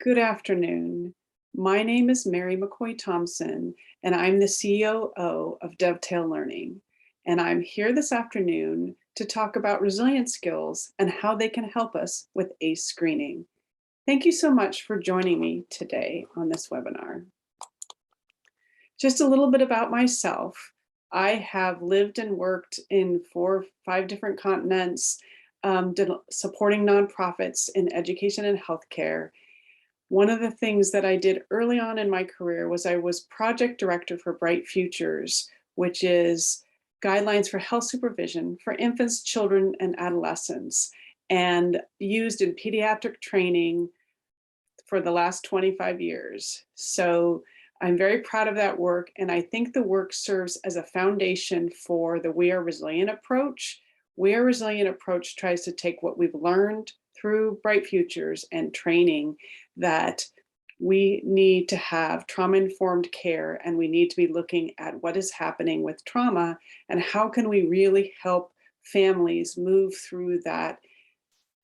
Good afternoon. My name is Mary McCoy Thompson, and I'm the COO of Dovetail Learning. And I'm here this afternoon to talk about resilience skills and how they can help us with ACE screening. Thank you so much for joining me today on this webinar. Just a little bit about myself. I have lived and worked in 5 different continents, supporting nonprofits in education and healthcare. One of the things that I did early on in my career was I was project director for Bright Futures, which is guidelines for health supervision for infants, children, and adolescents, and used in pediatric training for the last 25 years. So I'm very proud of that work, and I think the work serves as a foundation for the We Are Resilient approach. We Are Resilient approach tries to take what we've learned through Bright Futures and training that we need to have trauma-informed care, and we need to be looking at what is happening with trauma and how can we really help families move through that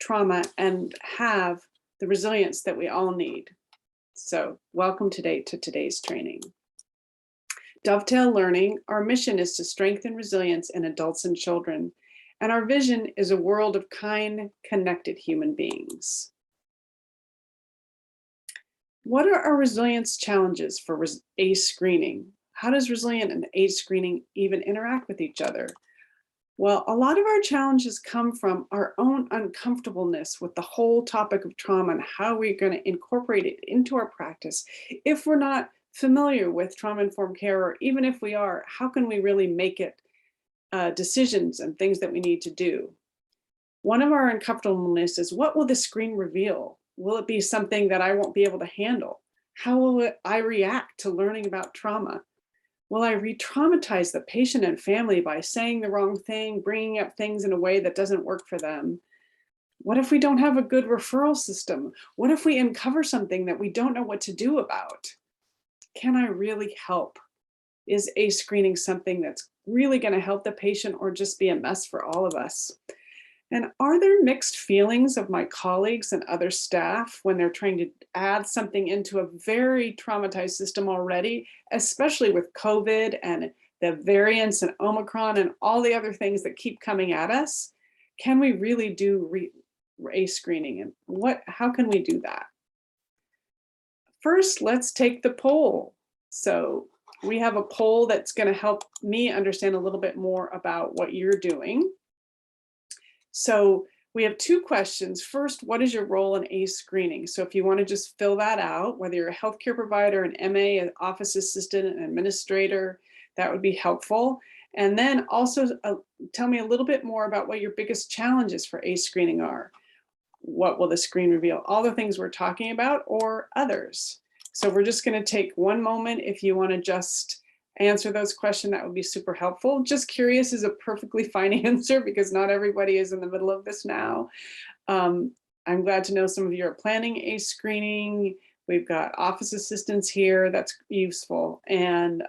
trauma and have the resilience that we all need. So welcome today to today's training. Dovetail Learning, our mission is to strengthen resilience in adults and children, and our vision is a world of kind, connected human beings. What are our resilience challenges for ACE screening? How does resilient and ACE screening even interact with each other? Well, a lot of our challenges come from our own uncomfortableness with the whole topic of trauma and how we're going to incorporate it into our practice. If we're not familiar with trauma-informed care, or even if we are, how can we really make it decisions and things that we need to do? One of our uncomfortableness is, what will the screen reveal? Will it be something that I won't be able to handle? How will I react to learning about trauma? Will I re-traumatize the patient and family by saying the wrong thing, bringing up things in a way that doesn't work for them? What if we don't have a good referral system? What if we uncover something that we don't know what to do about? Can I really help? Is ACE screening something that's really going to help the patient or just be a mess for all of us? And are there mixed feelings of my colleagues and other staff when they're trying to add something into a very traumatized system already, especially with COVID and the variants and Omicron and all the other things that keep coming at us? Can we really do ACE screening, and how can we do that? First, let's take the poll. So we have a poll that's going to help me understand a little bit more about what you're doing. So we have 2 questions. First, what is your role in ACE screening? So if you want to just fill that out, whether you're a healthcare provider, an MA, an office assistant, an administrator, that would be helpful. And then also tell me a little bit more about what your biggest challenges for ACE screening are. What will the screen reveal? All the things we're talking about or others. So we're just going to take one moment. If you want to just answer those questions, that would be super helpful. Just curious is a perfectly fine answer because not everybody is in the middle of this now. I'm glad to know some of you are planning ACE screening. We've got office assistants here. That's useful. And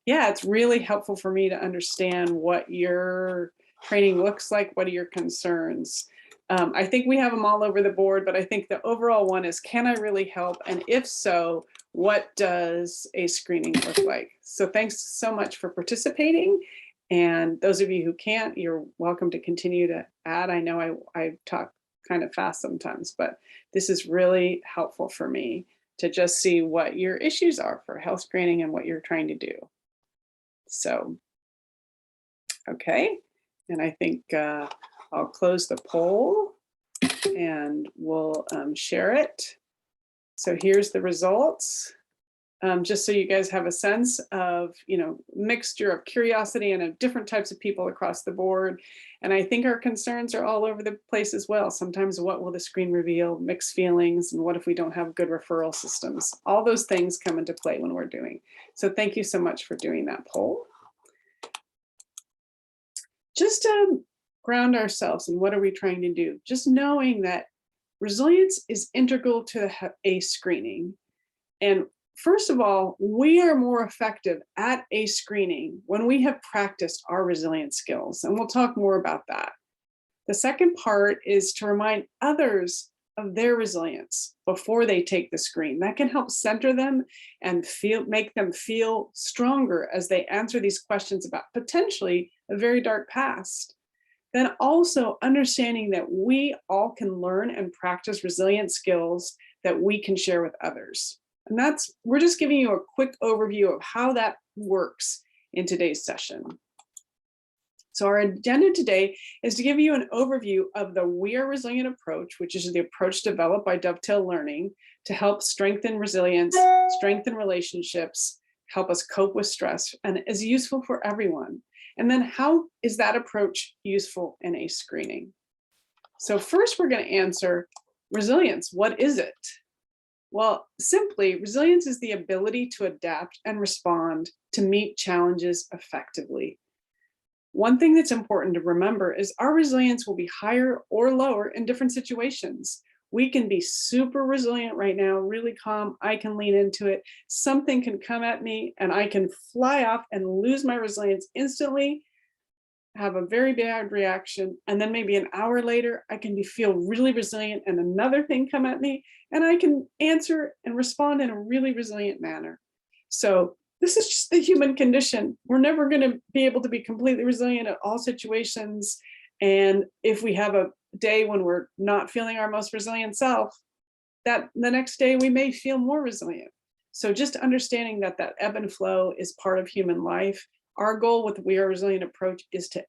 yeah, it's really helpful for me to understand what your training looks like. What are your concerns? I think we have them all over the board, but I think the overall one is, can I really help? And if so, what does ACE screening look like? So thanks so much for participating. And those of you who can't, you're welcome to continue to add. I know I talk kind of fast sometimes, but this is really helpful for me to just see what your issues are for health screening and what you're trying to do. So, okay. And I think I'll close the poll and we'll share it. So here's the results, just so you guys have a sense of, mixture of curiosity and of different types of people across the board. And I think our concerns are all over the place as well. Sometimes what will the screen reveal, mixed feelings, and what if we don't have good referral systems? All those things come into play when we're doing. So thank you so much for doing that poll. Just to ground ourselves in what are we trying to do, just knowing that resilience is integral to the ACE screening. And first of all, we are more effective at ACE screening when we have practiced our resilience skills, and we'll talk more about that. The second part is to remind others of their resilience before they take the screen. That can help center them and make them feel stronger as they answer these questions about potentially a very dark past. Then also understanding that we all can learn and practice resilient skills that we can share with others. And we're just giving you a quick overview of how that works in today's session. So our agenda today is to give you an overview of the We Are Resilient approach, which is the approach developed by Dovetail Learning to help strengthen resilience, strengthen relationships, help us cope with stress, and is useful for everyone. And then how is that approach useful in ACE screening? So first we're going to answer resilience. What is it? Well, simply, resilience is the ability to adapt and respond to meet challenges effectively. One thing that's important to remember is our resilience will be higher or lower in different situations. We can be super resilient right now, really calm. I can lean into it. Something can come at me and I can fly off and lose my resilience instantly, have a very bad reaction. And then maybe an hour later, I can feel really resilient and another thing come at me and I can answer and respond in a really resilient manner. So this is just the human condition. We're never going to be able to be completely resilient at all situations. And if we have a day when we're not feeling our most resilient self, that the next day we may feel more resilient. So just understanding that ebb and flow is part of human life. Our goal with the We Are Resilient approach is to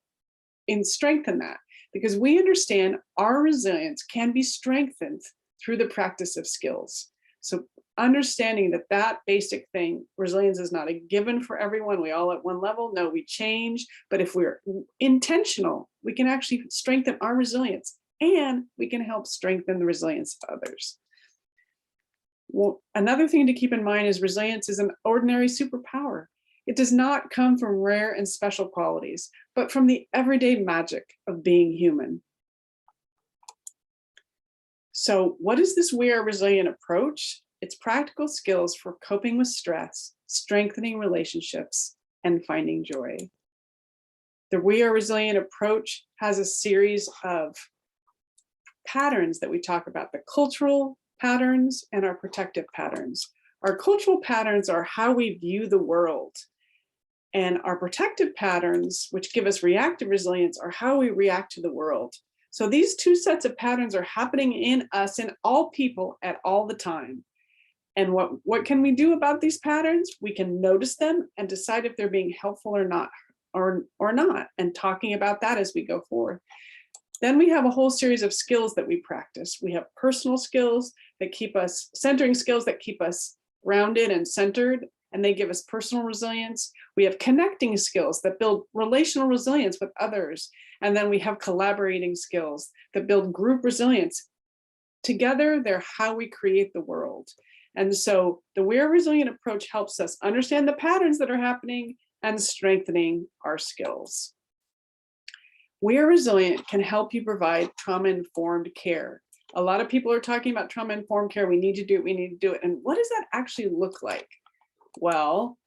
strengthen that, because we understand our resilience can be strengthened through the practice of skills. So understanding that basic thing, resilience is not a given for everyone. We all at one level. No, we change. But if we're intentional, we can actually strengthen our resilience and we can help strengthen the resilience of others. Well, another thing to keep in mind is resilience is an ordinary superpower. It does not come from rare and special qualities, but from the everyday magic of being human. So what is this We Are Resilient approach? It's practical skills for coping with stress, strengthening relationships, and finding joy. The We Are Resilient approach has a series of patterns that we talk about, the cultural patterns and our protective patterns. Our cultural patterns are how we view the world. And our protective patterns, which give us reactive resilience, are how we react to the world. So these two sets of patterns are happening in us, in all people at all the time. And what can we do about these patterns? We can notice them and decide if they're being helpful or not, and talking about that as we go forward. Then we have a whole series of skills that we practice. We have personal skills that keep us, centering skills that keep us grounded and centered, and they give us personal resilience. We have connecting skills that build relational resilience with others. And then we have collaborating skills that build group resilience. Together, they're how we create the world. And so the We Are Resilient approach helps us understand the patterns that are happening and strengthening our skills. We Are Resilient can help you provide trauma-informed care. A lot of people are talking about trauma-informed care. We need to do it, we need to do it. And what does that actually look like? Well,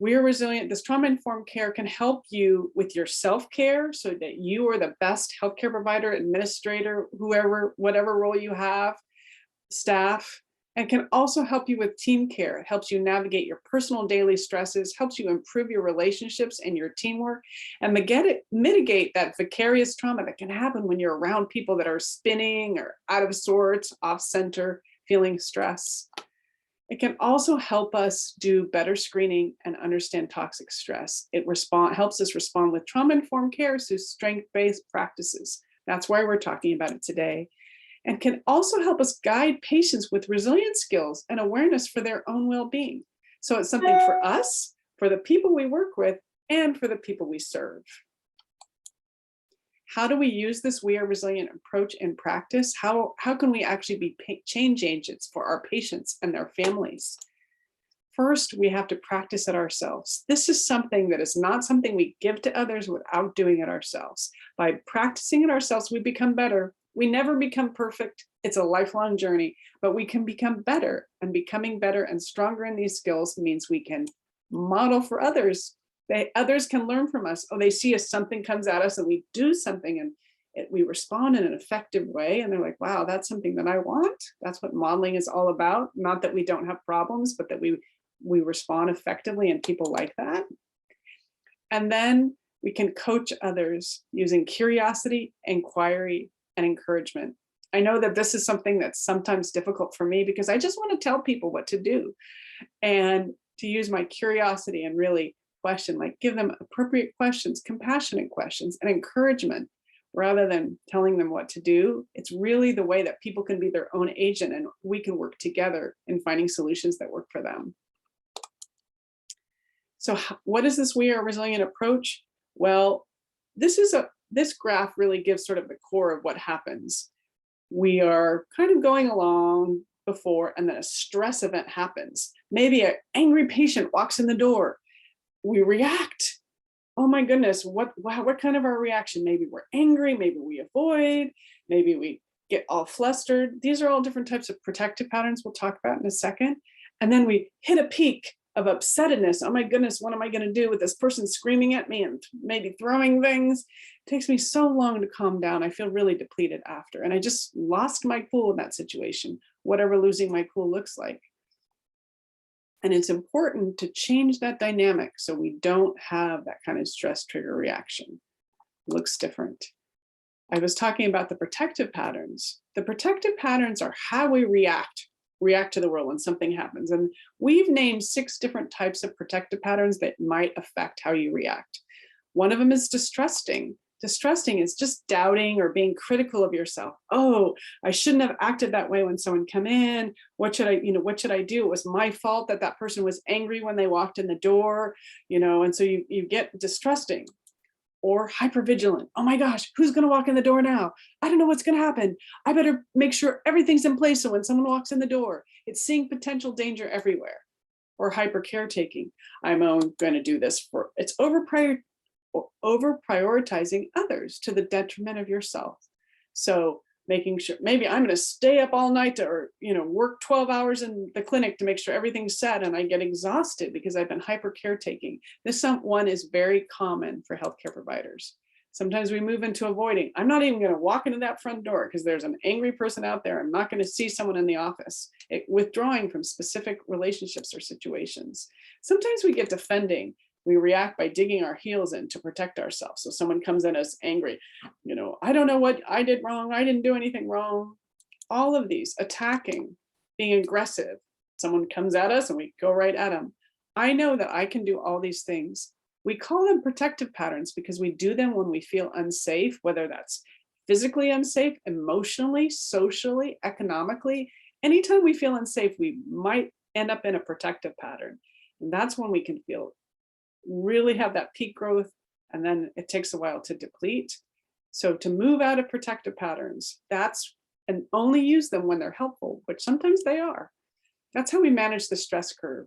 We Are Resilient, this trauma-informed care can help you with your self-care so that you are the best healthcare provider, administrator, whoever, whatever role you have, staff, and can also help you with team care. It helps you navigate your personal daily stresses, helps you improve your relationships and your teamwork, and mitigate that vicarious trauma that can happen when you're around people that are spinning or out of sorts, off center, feeling stress. It can also help us do better screening and understand toxic stress. It helps us respond with trauma-informed care through strength-based practices. That's why we're talking about it today. And can also help us guide patients with resilience skills and awareness for their own well-being. So it's something for us, for the people we work with, and for the people we serve. How do we use this We Are Resilient approach in practice? How can we actually be change agents for our patients and their families? First, we have to practice it ourselves. This is something that is not something we give to others without doing it ourselves. By practicing it ourselves, we become better. We never become perfect. It's a lifelong journey, but we can become better, and becoming better and stronger in these skills means we can model for others. Others can learn from us. Oh, they see us, something comes at us and we do something and we respond in an effective way. And they're like, wow, that's something that I want. That's what modeling is all about. Not that we don't have problems, but that we respond effectively and people like that. And then we can coach others using curiosity, inquiry, and encouragement. I know that this is something that's sometimes difficult for me because I just want to tell people what to do, and to use my curiosity and really question, like give them appropriate questions, compassionate questions, and encouragement rather than telling them what to do. It's really the way that people can be their own agent and we can work together in finding solutions that work for them. So what is this We Are Resilient approach? Well, this graph really gives sort of the core of what happens. We are kind of going along before, and then a stress event happens. Maybe an angry patient walks in the door. We react. Oh my goodness, what kind of our reaction? Maybe we're angry, maybe we avoid, maybe we get all flustered. These are all different types of protective patterns we'll talk about in a second. And then we hit a peak of upsetness. Oh my goodness, what am I going to do with this person screaming at me and maybe throwing things? It takes me so long to calm down. I feel really depleted after. And I just lost my cool in that situation, whatever losing my cool looks like. And it's important to change that dynamic so we don't have that kind of stress trigger reaction. It looks different. I was talking about the protective patterns. The protective patterns are how we react to the world when something happens. And we've named 6 different types of protective patterns that might affect how you react. One of them is distrusting. Distrusting is just doubting or being critical of yourself. Oh, I shouldn't have acted that way when someone came in. What should I do? It was my fault that that person was angry when they walked in the door, and so you get distrusting. Or hypervigilant. Oh my gosh, who's going to walk in the door now? I don't know what's going to happen. I better make sure everything's in place so when someone walks in the door, it's seeing potential danger everywhere. Or hyper caretaking. I'm going to do this it's over prioritizing others to the detriment of yourself. So making sure maybe I'm going to stay up all night or work 12 hours in the clinic to make sure everything's set, and I get exhausted because I've been hyper caretaking. This one is very common for healthcare providers. Sometimes we move into avoiding. I'm not even going to walk into that front door because there's an angry person out there. I'm not going to see someone in the office. Withdrawing from specific relationships or situations. Sometimes we get defending. We react by digging our heels in to protect ourselves. So someone comes in as angry, I don't know what I did wrong. I didn't do anything wrong. All of these, attacking, being aggressive. Someone comes at us and we go right at them. I know that I can do all these things. We call them protective patterns because we do them when we feel unsafe, whether that's physically unsafe, emotionally, socially, economically. Anytime we feel unsafe, we might end up in a protective pattern. And that's when we can really have that peak growth, and then it takes a while to deplete. So to move out of protective patterns, and only use them when they're helpful, which sometimes they are. That's how we manage the stress curve.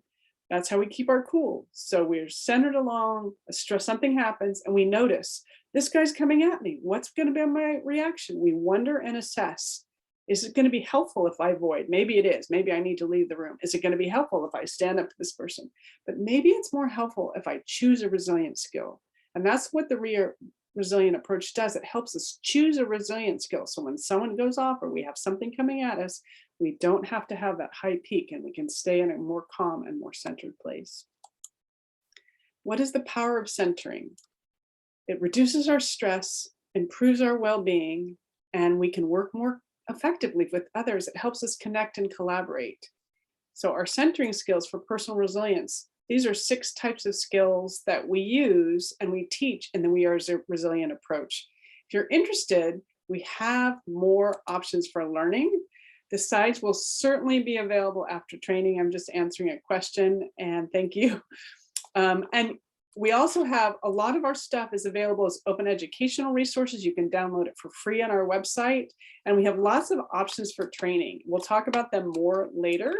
That's how we keep our cool. So we're centered along something happens and we notice this guy's coming at me. What's going to be my reaction? We wonder and assess. Is it going to be helpful if I avoid? Maybe it is. Maybe I need to leave the room. Is it going to be helpful if I stand up to this person? But maybe it's more helpful if I choose a resilient skill. And that's what the resilient approach does. It helps us choose a resilient skill. So when someone goes off or we have something coming at us, we don't have to have that high peak and we can stay in a more calm and more centered place. What is the power of centering? It reduces our stress, improves our well-being, and we can work more effectively with others. It helps us connect and collaborate. So our centering skills for personal resilience, these are 6 types of skills that we use and we teach in the We Are Resilient approach. If you're interested, we have more options for learning. The sites will certainly be available after training. I'm just answering a question, and thank you. And we also have a lot of our stuff is available as open educational resources. You can download it for free on our website. And we have lots of options for training. We'll talk about them more later,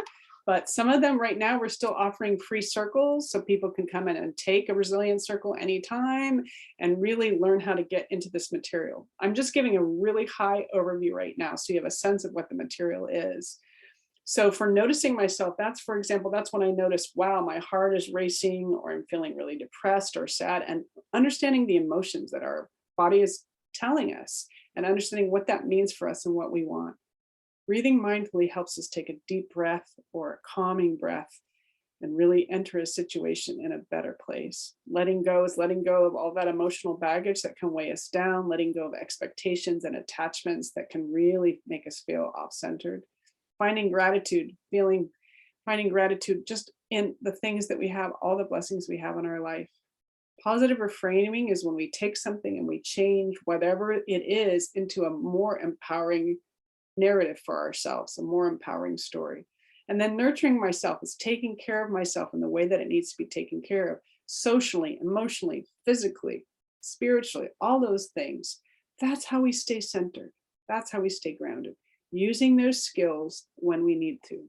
but some of them right now, we're still offering free circles so people can come in and take a resilience circle anytime and really learn how to get into this material. I'm just giving a really high overview right now so you have a sense of what the material is. So for noticing myself, for example, that's when I notice, wow, my heart is racing, or I'm feeling really depressed or sad, and understanding the emotions that our body is telling us and understanding what that means for us and what we want. Breathing mindfully helps us take a deep breath or a calming breath and really enter a situation in a better place. Letting go is letting go of all that emotional baggage that can weigh us down, letting go of expectations and attachments that can really make us feel off-centered. Finding gratitude, finding gratitude just in the things that we have, all the blessings we have in our life. Positive reframing is when we take something and we change whatever it is into a more empowering narrative for ourselves, a more empowering story. And then nurturing myself is taking care of myself in the way that it needs to be taken care of, socially, emotionally, physically, spiritually, all those things. That's how we stay centered. That's how we stay grounded, using those skills when we need to.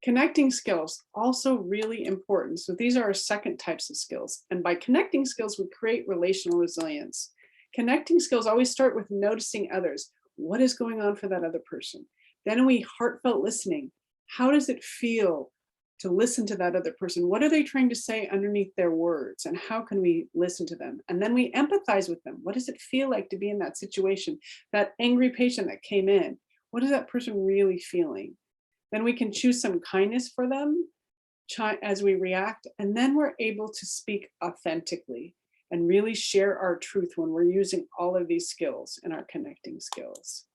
Connecting skills, also really important. So these are our second types of skills. And by connecting skills, we create relational resilience. Connecting skills always start with noticing others. What is going on for that other person? Then we heartfelt listening. How does it feel to listen to that other person? What are they trying to say underneath their words? And how can we listen to them? And then we empathize with them. What does it feel like to be in that situation? That angry patient that came in, what is that person really feeling? Then we can choose some kindness for them as we react. And then we're able to speak authentically and really share our truth when we're using all of these skills in our connecting skills.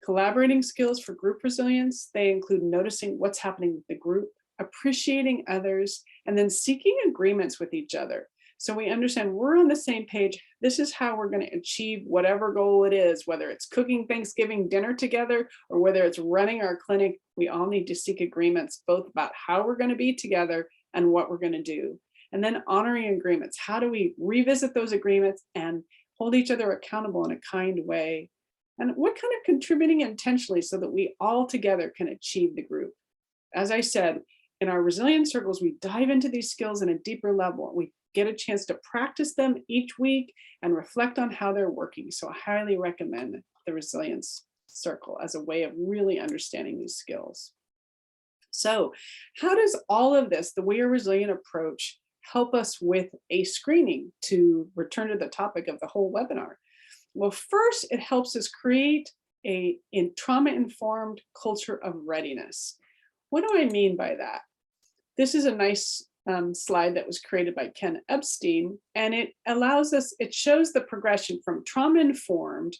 Collaborating skills for group resilience, they include noticing what's happening with the group, appreciating others, and then seeking agreements with each other. So we understand we're on the same page. This is how we're going to achieve whatever goal it is, whether it's cooking Thanksgiving dinner together or whether it's running our clinic. We all need to seek agreements both about how we're going to be together and what we're going to do. And then honoring agreements. How do we revisit those agreements and hold each other accountable in a kind way? And what kind of contributing intentionally so that we all together can achieve the group? As I said, in our resilience circles, we dive into these skills in a deeper level. We get a chance to practice them each week and reflect on how they're working. So I highly recommend the resilience circle as a way of really understanding these skills. So how does all of this, the We Are Resilient approach, help us with a screening, to return to the topic of the whole webinar? Well, first, it helps us create a trauma-informed culture of readiness. What do I mean by that? This is a nice slide that was created by Ken Epstein, and it allows us, it shows the progression from trauma-informed,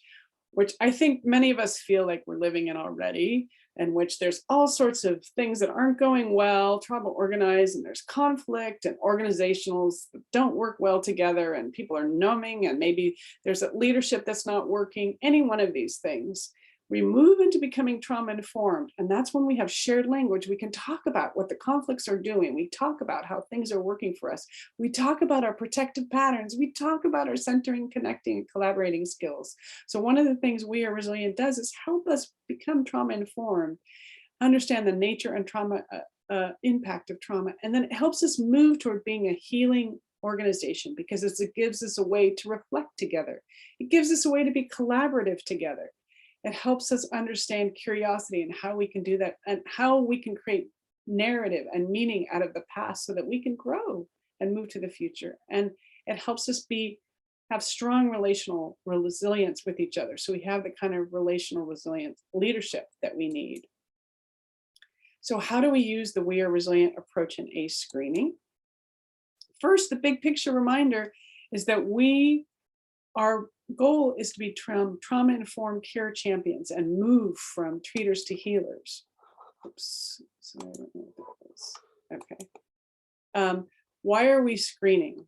which I think many of us feel like we're living in already, in which there's all sorts of things that aren't going well, trauma organized, and there's conflict and organizationals that don't work well together, and people are numbing, and maybe there's a leadership that's not working, any one of these things. We move into becoming trauma informed, and that's when we have shared language. We can talk about what the conflicts are doing. We talk about how things are working for us. We talk about our protective patterns. We talk about our centering, connecting, and collaborating skills. So one of the things We Are Resilient does is help us become trauma informed, understand the nature and trauma impact of trauma, and then it helps us move toward being a healing organization because it gives us a way to reflect together. It gives us a way to be collaborative together. It helps us understand curiosity and how we can do that and how we can create narrative and meaning out of the past so that we can grow and move to the future. And it helps us have strong relational resilience with each other. So we have the kind of relational resilience leadership that we need. So how do we use the We Are Resilient approach in ACE screening? First, the big picture reminder is that our goal is to be trauma-informed care champions and move from treaters to healers. Oops, sorry, I don't know what that was. Okay. Why are we screening?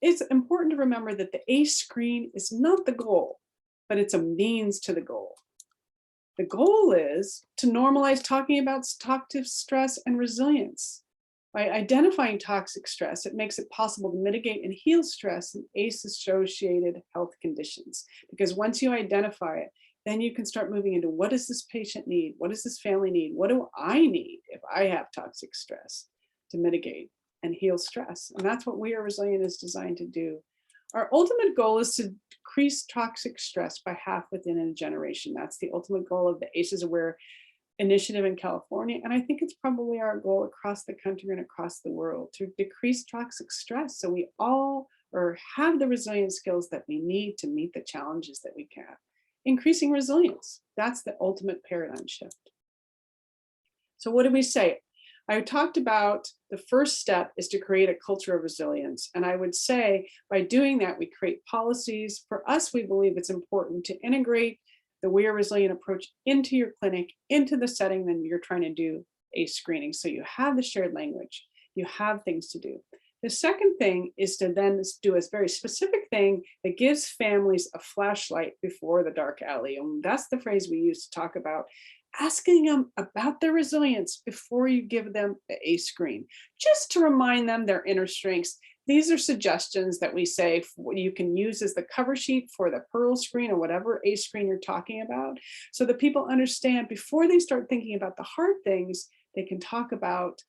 It's important to remember that the ACE screen is not the goal, but it's a means to the goal. The goal is to normalize talking about toxic stress and resilience. By identifying toxic stress, it makes it possible to mitigate and heal stress and ACE-associated health conditions. Because once you identify it, then you can start moving into what does this patient need? What does this family need? What do I need if I have toxic stress to mitigate and heal stress? And that's what We Are Resilient is designed to do. Our ultimate goal is to decrease toxic stress by half within a generation. That's the ultimate goal of the ACEs Aware initiative in California. And I think it's probably our goal across the country and across the world to decrease toxic stress so we all or have the resilient skills that we need to meet the challenges that we have. Increasing resilience, that's the ultimate paradigm shift. So what do we say? I talked about the first step is to create a culture of resilience. And I would say by doing that, we create policies. For us, we believe it's important to integrate the We Are Resilient approach into your clinic, into the setting that you're trying to do a screening. So you have the shared language, you have things to do. The second thing is to then do a very specific thing that gives families a flashlight before the dark alley. And that's the phrase we use to talk about asking them about their resilience before you give them a screen, just to remind them their inner strengths. These are suggestions that we say you can use as the cover sheet for the Pearl screen or whatever ACE screen you're talking about, so that people understand before they start thinking about the hard things, they can talk about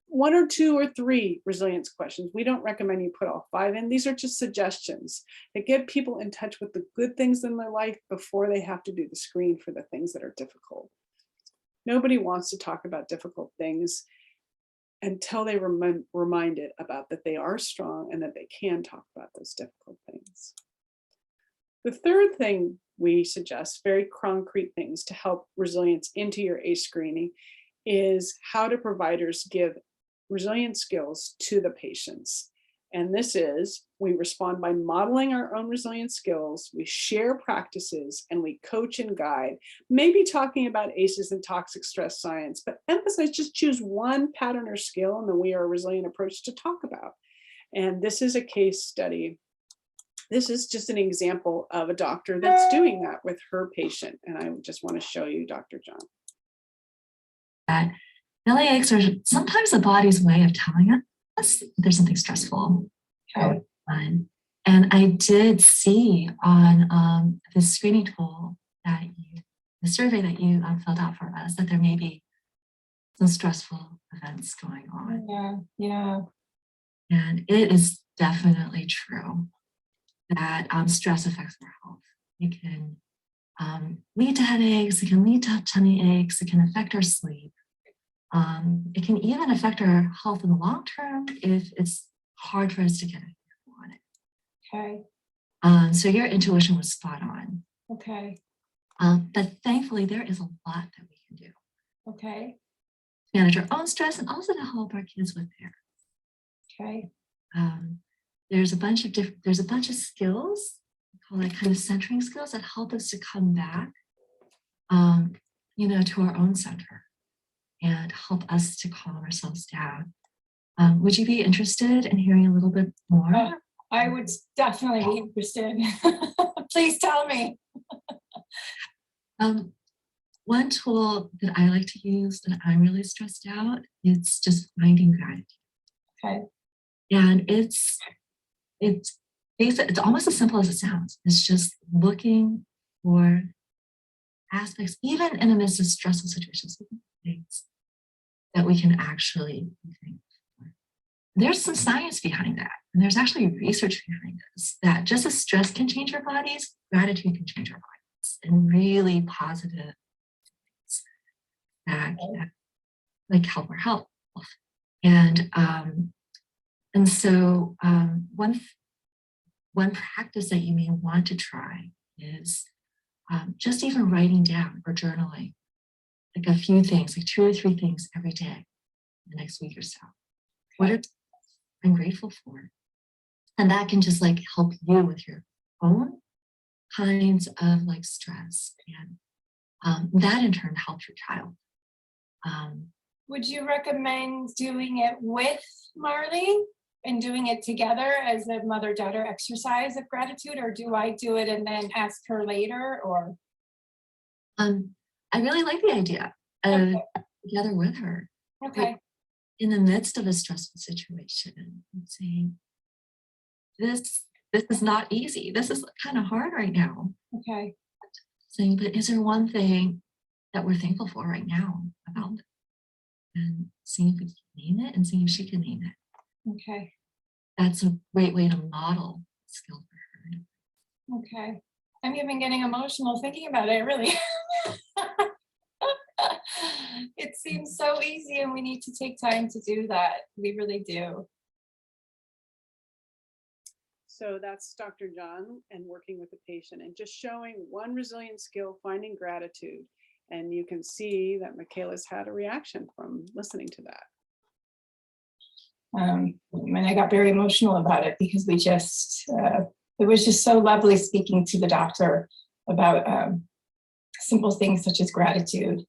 one or two or three resilience questions. We don't recommend you put all 5 in. These are just suggestions that get people in touch with the good things in their life before they have to do the screen for the things that are difficult. Nobody wants to talk about difficult things until they reminded about that they are strong and that they can talk about those difficult things. The third thing we suggest, very concrete things to help resilience into your ACE screening, is how do providers give resilient skills to the patients. And this is, we respond by modeling our own resilient skills, we share practices, and we coach and guide, maybe talking about ACEs and toxic stress science, but emphasize, just choose one pattern or skill in the We Are Resilient approach to talk about. And this is a case study. This is just an example of a doctor that's doing that with her patient. And I just want to show you Dr. John. That belly aches are sometimes the body's way of telling us there's something stressful going on. And I did see on the screening tool that the survey that you filled out for us, that there may be some stressful events going on. Yeah. And it is definitely true that stress affects our health. It can lead to headaches, it can lead to tummy aches, it can affect our sleep. It can even affect our health in the long term if it's hard for us to get a handle on it. Okay. So your intuition was spot on. Okay. But thankfully, there is a lot that we can do. Okay. Manage our own stress and also to help our kids with theirs. Okay. There's a bunch of skills, we call it kind of centering skills, that help us to come back, to our own center and help us to calm ourselves down. Would you be interested in hearing a little bit more? I would definitely be interested. Please tell me. One tool that I like to use when I'm really stressed out, it's just finding gratitude. Okay. And it's almost as simple as it sounds. It's just looking for aspects, even in the midst of stressful situations, things that we can actually be thankful for. There's some science behind that. And there's actually research behind this, that just as stress can change our bodies, gratitude can change our bodies in really positive things that can help our health. And so one practice that you may want to try is just even writing down or journaling, like a few things, like 2 or 3 things every day in the next week or so. What are I'm grateful for? And that can just help you with your own kinds of stress, and that in turn helps your child. Would you recommend doing it with Marley and doing it together as a mother-daughter exercise of gratitude, or do I do it and then ask her later? Or I really like the idea of together with her. Okay. In the midst of a stressful situation, and saying, this is not easy. This is kind of hard right now. Okay. Saying, but is there one thing that we're thankful for right now about it? And seeing if we can name it and seeing if she can name it. Okay. That's a great way to model skill for her. Okay. I'm even getting emotional thinking about it, really. It seems so easy, and we need to take time to do that. We really do. So that's Dr. John and working with the patient and just showing one resilient skill, finding gratitude. And you can see that Michaela's had a reaction from listening to that. And I got very emotional about it because we just, it was just so lovely speaking to the doctor about simple things such as gratitude,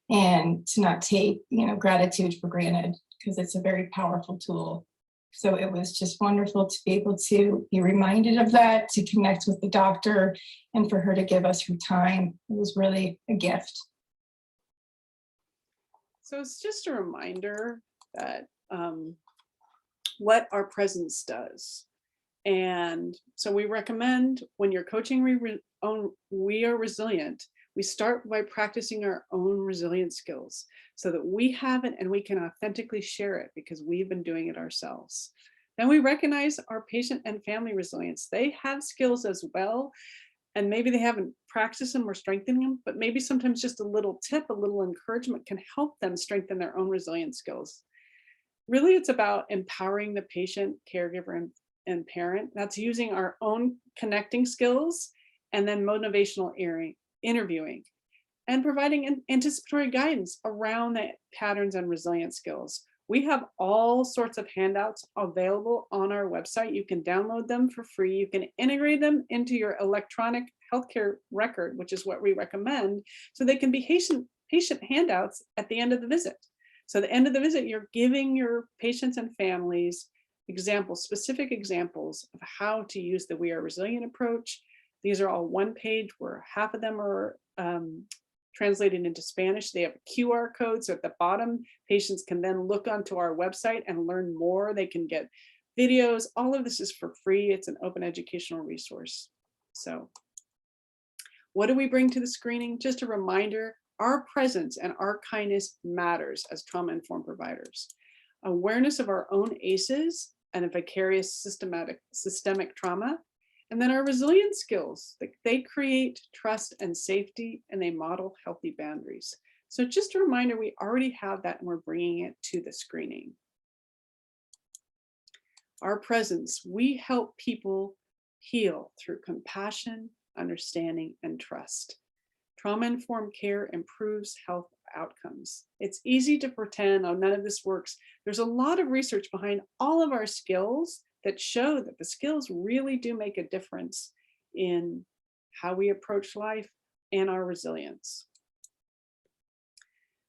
and to not take, gratitude for granted, because it's a very powerful tool. So it was just wonderful to be able to be reminded of that, to connect with the doctor, and for her to give us her time. It was really a gift. So it's just a reminder that what our presence does. And so we recommend when you're coaching We Are Resilient, we start by practicing our own resilience skills so that we have it and we can authentically share it because we've been doing it ourselves. Then we recognize our patient and family resilience. They have skills as well, and maybe they haven't practiced them or strengthened them, but maybe sometimes just a little tip, a little encouragement can help them strengthen their own resilience skills. Really, it's about empowering the patient, caregiver, and parent. That's using our own connecting skills and then motivational interviewing and providing anticipatory guidance around the patterns and resilience skills. We have all sorts of handouts available on our website. You can download them for free. You can integrate them into your electronic healthcare record, which is what we recommend, so they can be patient handouts at the end of the visit. So at the end of the visit, you're giving your patients and families specific examples of how to use the We Are Resilient approach. These are all one page where half of them are translated into Spanish. They have QR codes at the bottom. Patients can then look onto our website and learn more. They can get videos. All of this is for free. It's an open educational resource. So what do we bring to the screening? Just a reminder, our presence and our kindness matters as trauma-informed providers. Awareness of our own ACEs and a vicarious systemic trauma, and then our resilience skills. They create trust and safety, and they model healthy boundaries. So just a reminder, we already have that and we're bringing it to the screening. Our presence, we help people heal through compassion, understanding, and trust. Trauma-informed care improves health outcomes. It's easy to pretend, oh, none of this works. There's a lot of research behind all of our skills that show that the skills really do make a difference in how we approach life and our resilience.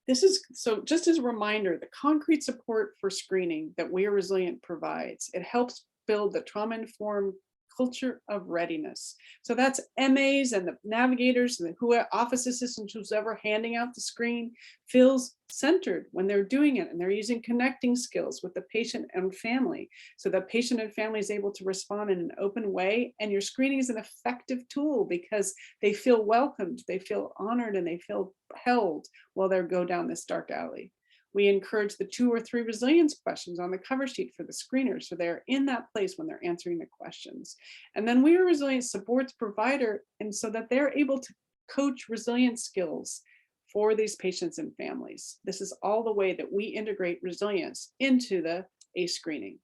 This is, so just as a reminder, the concrete support for screening that We Are Resilient provides, it helps build the trauma-informed culture of readiness. So that's MAs and the navigators and the office assistants, who's ever handing out the screen, feels centered when they're doing it, and they're using connecting skills with the patient and family. So the patient and family is able to respond in an open way, and your screening is an effective tool because they feel welcomed, they feel honored, and they feel held while they go down this dark alley. We encourage the 2 or 3 resilience questions on the cover sheet for the screeners, so they're in that place when they're answering the questions. And then We Are Resilient supports provider, and so that they're able to coach resilience skills for these patients and families. This is all the way that we integrate resilience into the ACE screening.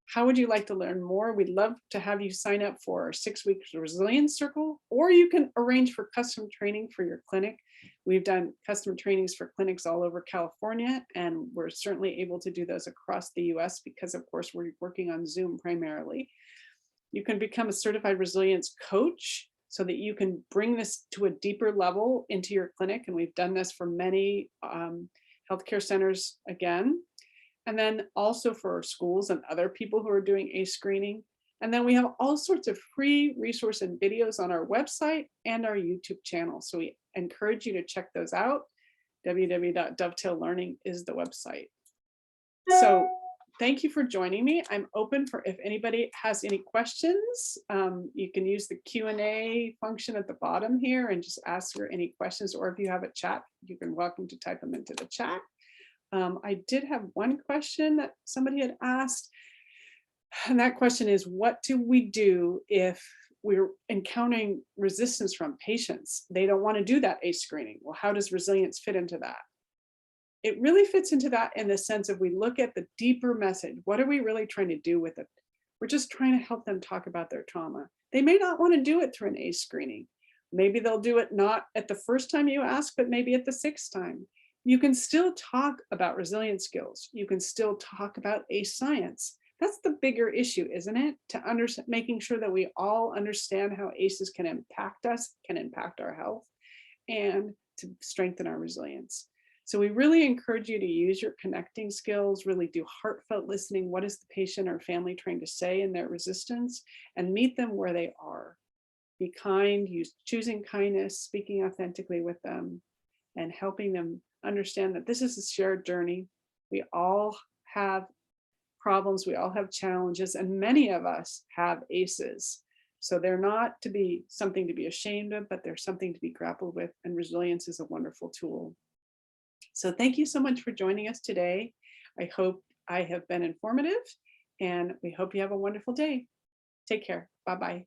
How would you like to learn more? We'd love to have you sign up for our 6-week resilience circle, or you can arrange for custom training for your clinic. We've done custom trainings for clinics all over California, and we're certainly able to do those across the US because, of course, we're working on Zoom primarily. You can become a certified resilience coach so that you can bring this to a deeper level into your clinic. And we've done this for many healthcare centers again. And then also for schools and other people who are doing ACE screening. And then we have all sorts of free resources and videos on our website and our YouTube channel. So we encourage you to check those out. www.dovetaillearning is the website. So thank you for joining me. I'm open for if anybody has any questions. You can use the Q&A function at the bottom here and just ask her any questions, or if you have a chat, you can welcome to type them into the chat. I did have one question that somebody had asked, and that question is, what do we do if we're encountering resistance from patients? They don't want to do that ACE screening. Well, how does resilience fit into that? It really fits into that in the sense of we look at the deeper message. What are we really trying to do with it? We're just trying to help them talk about their trauma. They may not want to do it through an ACE screening. Maybe they'll do it not at the first time you ask, but maybe at the 6th time. You can still talk about resilience skills. You can still talk about ACE science. That's the bigger issue, isn't it? To understand, making sure that we all understand how ACEs can impact us, can impact our health, and to strengthen our resilience. So we really encourage you to use your connecting skills, really do heartfelt listening. What is the patient or family trying to say in their resistance? And meet them where they are. Be kind, choosing kindness, speaking authentically with them, and helping them understand that this is a shared journey. We all have problems, we all have challenges, and many of us have ACEs. So they're not to be something to be ashamed of, but they're something to be grappled with, and resilience is a wonderful tool. So thank you so much for joining us today. I hope I have been informative, and we hope you have a wonderful day. Take care. Bye-bye.